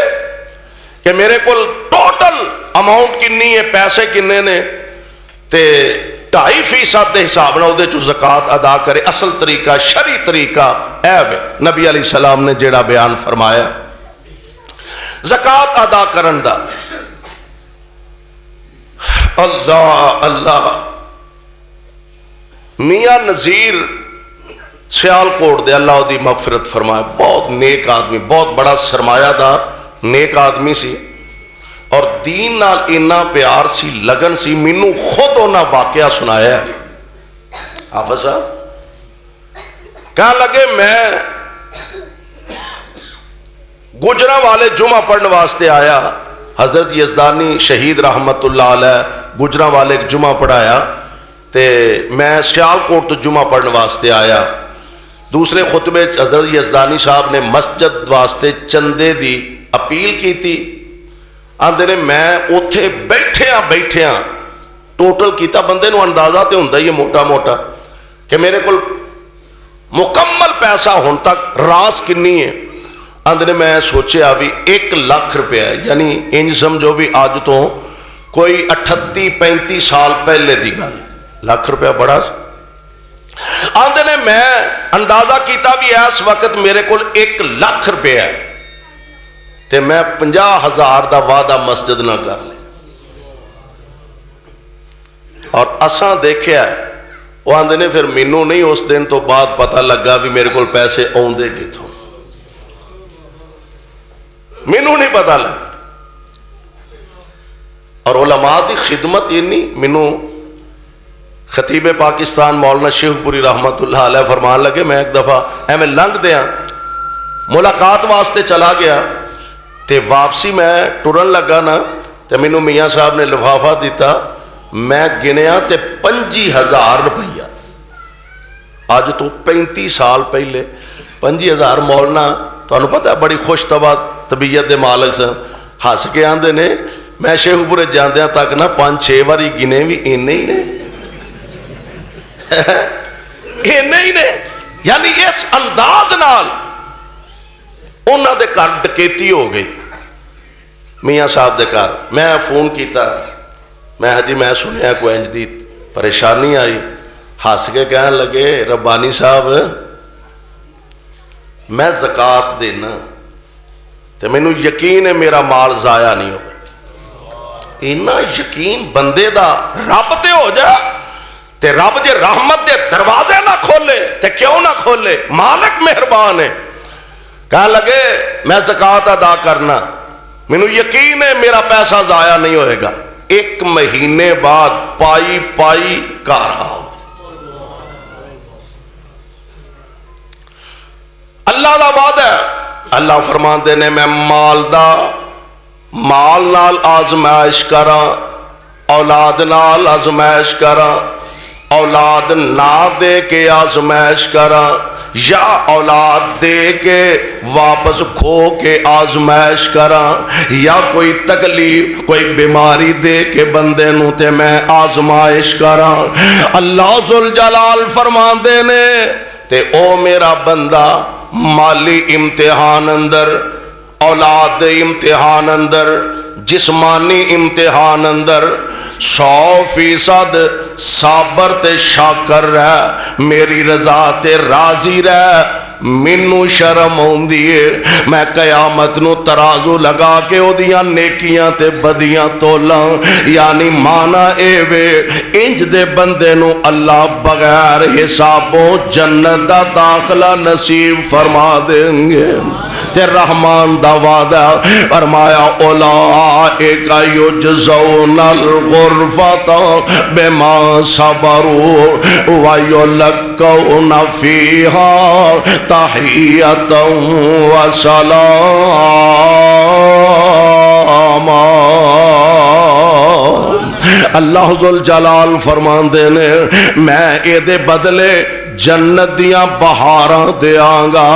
A: کہ میرے کو ٹوٹل اماؤنٹ کنی ہے، پیسے کنے نے، تے 2.5% دے حساب نہ دے چو زکات ادا کرے۔ اصل طریقہ شرعی طریقہ اے وے نبی علیہ السلام نے جیڑا بیان فرمایا زکات ادا کرن دا۔ اللہ اللہ، میاں نذیر سیال کوٹ دے اللہ دی مغفرت فرمائے، بہت نیک آدمی، بہت بڑا سرمایہ دار نیک آدمی سی، اور دین نال اتنا پیار سی، لگن سی۔ مینوں خود انہاں واقعہ سنایا ہے۔ حافظ صاحب کہنے لگے میں گجرا والے جمعہ پڑھنے واسطے آیا، حضرت یزدانی شہید رحمت اللہ علیہ گجرا والے ایک جمعہ پڑھایا، تے میں سیال کوٹ تو جمعہ پڑھنے واسطے آیا۔ دوسرے خطبے حضرت یزدانی صاحب نے مسجد واسطے چندے دی اپیل کی تھی۔ آندے نے میں اوتھے بیٹھیاں ٹوٹل کیتا، بندے نو اندازہ تے ہوندا ہی ہے موٹا موٹا کہ میرے کو مکمل پیسہ ہون تک راس کنی ہے۔ آندے نے میں سوچیا بھی 1 لاکھ روپیہ، یعنی انج سمجھو بھی آج تو کوئی 38-35 سال پہلے دی گل، لاکھ روپیہ بڑا سی۔ آندے نے میں اندازہ کیتا بھی اس وقت میرے کو 1 لاکھ روپیہ ہے، تے میں 50,000 دا وعدہ مسجد نہ کر لے۔ اور اساں دیکھیا وہ آندے نے پھر مینوں نہیں اس دن تو بعد پتہ لگا بھی میرے کو پیسے آوندے کتھوں، مینوں نہیں پتہ لگا۔ اور علماء دی خدمت انی، مینوں خطیب پاکستان مولانا شیخ پوری رحمت اللہ علیہ فرمان لگے، میں ایک دفعہ ایویں لنگ دیاں ملاقات واسطے چلا گیا، تے واپسی میں ٹرن لگا نا، تے مینوں میاں صاحب نے لفافہ دیتا، میں گنیا تے 25,000 روپیہ، آج تو 35 سال پہلے 25,000 مولانا تانوں پتہ ہے بڑی خوش طبیعت دے مالک سن، ہس کے آندے نے میں شیخ پورے جاندیاں تک نہ 5-6 باری گنے بھی اینے ہی نے اینے ہی نے، یعنی اس انداز نال انہاں دے گھر ڈکیتی ہو گئی۔ میاں صاحب دے گھر میں فون کیتا، میں جی میں سنیا کوئی انج دی پریشانی آئی، ہس کے کہنے لگے ربانی صاحب میں زکات دینا تو مینوں یقین ہے میرا مال ضائع نہیں ہوگا۔ اینا یقین بندے دا رب تے ہو جا تے رب جے رحمت دے دروازے نہ کھولے تے کیوں نہ کھولے، مالک مہربان ہے۔ کہنے لگے میں زکوٰۃ ادا کرنا، مینوں یقین ہے میرا پیسہ ضائع نہیں ہوئے گا۔ 1 مہینے بعد پائی گھر آؤ۔ اللہ دا وعدہ ہے، اللہ فرماندے نے میں مال نال آزمائش کراں، اولاد نال آزمائش کراں، اولاد نہ دے کے آزمائش کراں، یا اولاد دے کے واپس کھو کے آزمائش کراں، یا کوئی تکلیف کوئی بیماری دے کے بندے نو تے میں آزمائش کراں۔ اللہ ذوالجلال فرماندے نے تے او میرا بندہ مالی امتحان اندر، اولاد امتحان اندر، جسمانی امتحان اندر 100% صابر تے شاکر رہ، میری رضا تے راضی رہ۔ مینوں شرم ہوندی ہے میں قیامت نو ترازو لگا کے او دیاں نیکیاں تے بدیاں تولاں، یعنی مانا اے وے انج دے بندے نو اللہ بغیر حسابوں جنت دا داخلہ نصیب فرما دیں گے۔ تے رحمان دا وعدہ فرمایا اولئک یجزون الغرفۃ بما صبروا ویلقون فیہا تحیۃ وسلاما۔ اللہ ذوالجلال فرماندے نے میں اے دے بدلے جنت دیاں بہاراں دیاں گا۔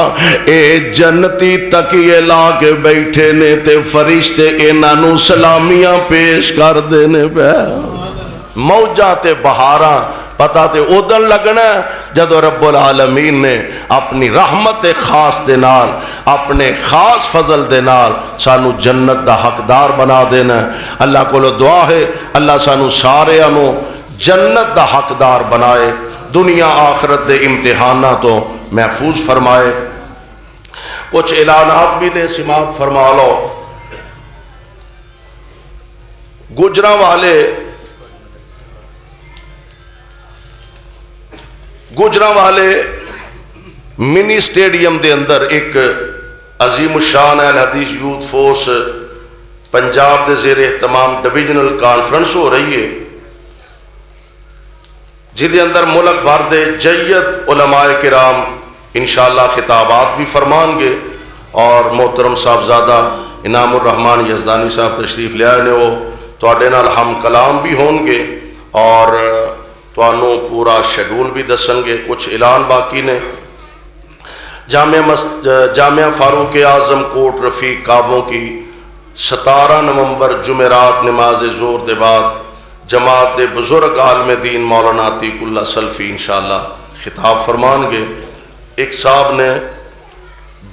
A: اے جنتی تکیے لا کے بیٹھے نے تے فرشتے انہاں نو سلامیاں پیش کر دینے پہ۔ موجاں تے بہاراں پتہ تے ادن لگنا جدو رب العالمین نے اپنی رحمت خاص دے نال، اپنے خاص فضل دے نال سانو جنت دا حقدار بنا دینا۔ اللہ کو دعا ہے اللہ سانو سارے انو جنت دا حقدار بنائے، دنیا آخرت دے امتحانات تو محفوظ فرمائے۔ کچھ اعلانات بھی نے سماعت فرما لو۔ گجراں والے منی سٹیڈیم دے اندر ایک عظیم الشان اہل حدیث یوتھ فورس پنجاب دے زیر اہتمام ڈویژنل کانفرنس ہو رہی ہے، جہدے اندر ملک بھر دے جید علماء کرام انشاءاللہ خطابات بھی فرمان گے، اور محترم صاحبزادہ انعام الرحمان یزدانی صاحب تشریف لے آئے نے، وہ تواڈے نال ہم کلام بھی ہون گے اور تانوں پورا شیڈول بھی دسن گے۔ کچھ اعلان باقی نے۔ جامعہ فاروق اعظم کوٹ رفیق کعبوں کی 17 نومبر جمعرات نماز ظہر دے بعد جماعت دے بزرگ عالم دین مولانا عتیق اللہ سلفی انشاءاللہ خطاب فرمان گے۔ ایک صاحب نے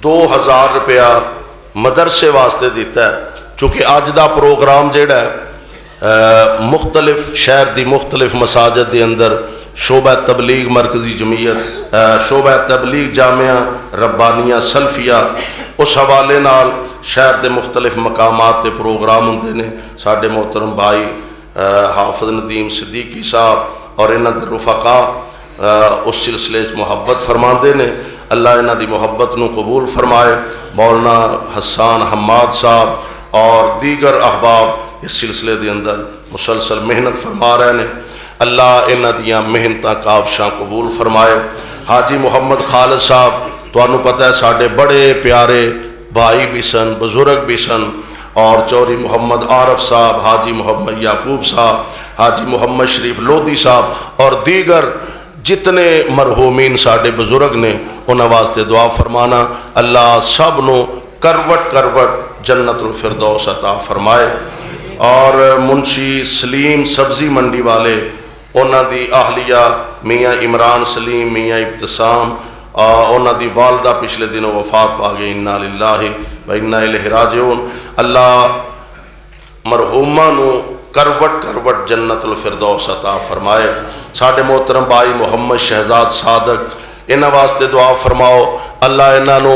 A: 2000 روپیہ مدرسے واسطے دیتا ہے، چونکہ اج دا پروگرام جیڑا ہے مختلف شہر دی مختلف مساجد دے اندر شعبہ تبلیغ مرکزی جمعیت، شعبہ تبلیغ جامعہ ربانیہ سلفیہ، اس حوالے نال شہر دے مختلف مقامات تے پروگرام ہوندے نے۔ ساڈے محترم بھائی حافظ ندیم صدیقی صاحب اور انہاں دے رفقا اس سلسلے محبت فرماندے نے، اللہ انہاں دی محبت نو قبول فرمائے۔ مولانا حسان حماد صاحب اور دیگر احباب اس سلسلے دے اندر مسلسل محنت فرما رہے ہیں، اللہ انہاں دیاں محنتاں کابشاں قبول فرمائے۔ حاجی محمد خالد صاحب تانوں پتہ ہے ساڈے بڑے پیارے بھائی بھی سن، بزرگ بھی سن، اور چوری محمد عارف صاحب، حاجی محمد یعقوب صاحب، حاجی محمد شریف لودھی صاحب اور دیگر جتنے مرحومین ساڈے بزرگ نے، انہاں واسطے دعا فرمانا اللہ سب نو کروٹ کروٹ جنت الفردوس عطا فرمائے۔ اور منشی سلیم سبزی منڈی والے انہاں دی اہلیہ میاں عمران سلیم، میاں ابتسام، انہاں دی والدہ پچھلے دنوں وفات پا گئی، انا للہ و انا الیہ راجعون۔ اللہ مرحوماں نو کروٹ کروٹ جنت الفردوس عطا فرمائے۔ ساڈے محترم بھائی محمد شہزاد صادق انہاں واسطے دعا فرماؤ، اللہ انہاں نو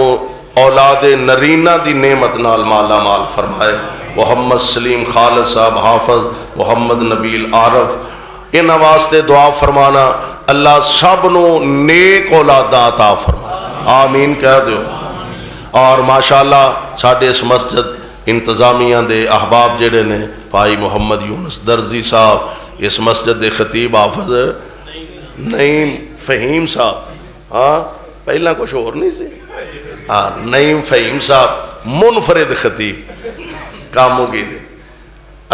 A: اولاد نرینہ دی نعمت نال مالا مال فرمائے۔ محمد سلیم خالد صاحب حافظ، محمد نبیل عارف، ان واسطے دعا فرمانا اللہ سب نو نیک اولاداں عطا فرمائے، آمین کہہ دیو۔ اور ماشاءاللہ ساڈے اس مسجد انتظامیہ دے احباب جڑے نے، بھائی محمد یونس درزی صاحب، اس مسجد دے خطیب حافظ نعیم فہیم صاحب، ہاں پہلا کچھ اور نہیں سی، ہاں نعیم فہیم صاحب منفرد خطیب کاموں گی دے،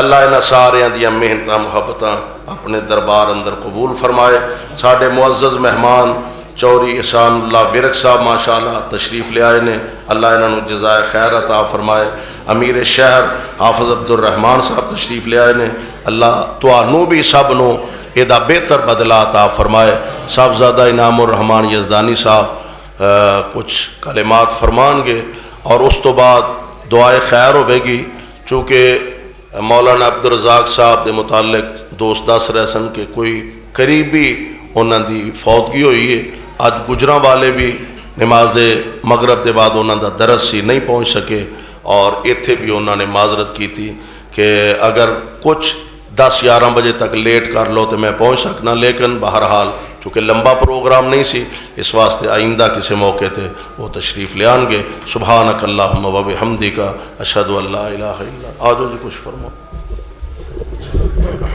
A: اللہ انہاں سارے دیاں محنتاں محبتاں اپنے دربار اندر قبول فرمائے۔ ساڈے معزز مہمان چوری احسان اللہ ورک صاحب ماشاءاللہ تشریف لے آئے نے، اللہ انہوں جزائے خیر عطا فرمائے۔ امیر شہر حافظ عبد الرحمن صاحب تشریف لے آئے نے، اللہ تانوں بھی سب نو ایدہ بہتر بدلہ عطا فرمائے۔ صاحبزادہ انعام الرحمن یزدانی صاحب کچھ کلمات فرمان گے اور اس تو بعد دعائے خیر ہوئے گی، چونکہ مولانا عبدالرزاق صاحب دے متعلق دوست دس رہے سن کہ کوئی قریبی انہاں دی فوتگی ہوئی ہے، آج گجراں والے بھی نماز مغرب دے بعد انہاں دا درس سی نہیں پہنچ سکے، اور ایتھے بھی انہاں نے معذرت کی تھی کہ اگر کچھ 10-11 بجے تک لیٹ کر لو تو میں پہنچ سکنا، لیکن بہرحال چونکہ لمبا پروگرام نہیں سی، اس واسطے آئندہ کسی موقع تے وہ تشریف لے آن گے۔ سبحانک اللہم و بحمدک اشہد ان لا الہ الا انت۔ آجو جی کچھ فرماؤ۔